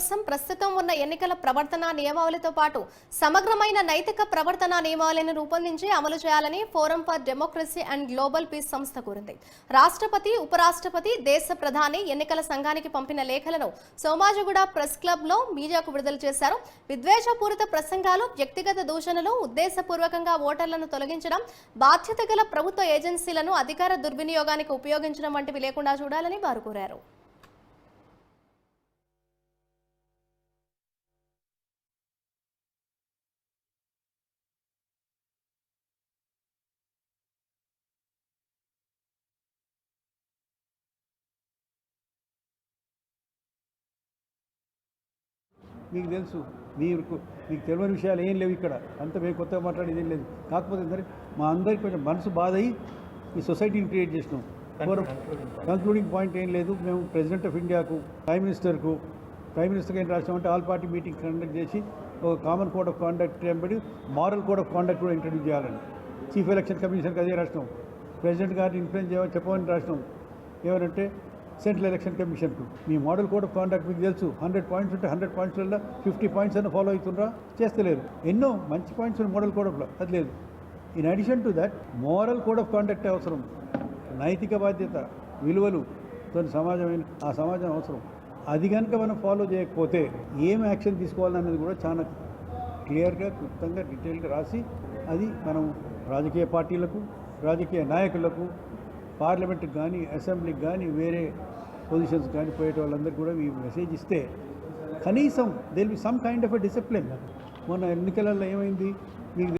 కోసం ప్రస్తుతం ఉన్న ఎన్నికల ప్రవర్తన నియమావళితో పాటు సమగ్రమైన నైతిక ప్రవర్తన నియమావళిని రూపొందించి అమలు చేయాలని forum for democracy and global peace సంస్థ కోరింది. రాష్ట్రపతి, ఉపరాష్ట్రపతి, దేశ ప్రధాని ఎన్నికల సంఘానికి పంపిన లేఖలను సోమాజిగూడ ప్రెస్ క్లబ్ లో మీడియాకు విడుదల చేశారు. విద్వేషపూరిత ప్రసంగాలు, వ్యక్తిగత దూషణలు, ఉద్దేశపూర్వకంగా ఓటర్లను తొలగించడం, బాధ్యత గల ప్రభుత్వ ఏజెన్సీలను అధికార దుర్వినియోగానికి ఉపయోగించడం వంటివి లేకుండా చూడాలని వారు కోరారు. మీకు తెలుసు, మీకు తెలియని విషయాలు ఏం లేవు. ఇక్కడ అంతా మేము కొత్తగా మాట్లాడేది ఏం లేదు. కాకపోతే సరే మా అందరికి కొంచెం మనసు బాధ అయ్యి ఈ సొసైటీని క్రియేట్ చేసినాం. కంక్లూడింగ్ పాయింట్ ఏం లేదు. మేము ప్రెసిడెంట్ ఆఫ్ ఇండియాకు, ప్రైమ్ మినిస్టర్కి ఏం రాసినామంటే ఆల్ పార్టీ మీటింగ్ కండక్ట్ చేసి ఒక కామన్ కోడ్ ఆఫ్ కాండక్ట్ ఎంబడి మారల్ కోడ్ ఆఫ్ కాండక్ట్ కూడా ఇంట్రడ్యూస్ చేయాలని చీఫ్ ఎలక్షన్ కమిషన్కి అదే రాసినాం. ప్రెసిడెంట్ గారిని ఇన్ఫ్లుయెన్స్ చేయమని చెప్పమని రాసినాం. ఏమనంటే సెంట్రల్ ఎలక్షన్ కమిషన్కు మీ మోడల్ కోడ్ ఆఫ్ కాండక్ట్ మీకు తెలుసు, 100 పాయింట్స్ ఉంటే 100 పాయింట్స్లలో 50 పాయింట్స్ అన్న ఫాలో అవుతుండ్రా, చేస్తలేరు. ఎన్నో మంచి పాయింట్స్ మోడల్ కోడ్ ఆఫ్లో అది లేదు. In addition to that moral code of conduct అవసరం, నైతిక బాధ్యత, విలువలు సమాజమైన ఆ సమాజం అవసరం. అది కనుక మనం ఫాలో చేయకపోతే ఏం యాక్షన్ తీసుకోవాలన్నది కూడా చాలా క్లియర్గా, క్లుప్తంగా, డీటెయిల్గా రాసి అది మనం రాజకీయ పార్టీలకు, రాజకీయ నాయకులకు, పార్లమెంట్కి కానీ, అసెంబ్లీకి కానీ, వేరే పొజిషన్స్ కానీ పోయే వాళ్ళందరికీ కూడా ఈ మెసేజ్ ఇస్తే కనీసం there be some kind of a discipline. మొన్న ఎన్నికలలో ఏమైంది మీకు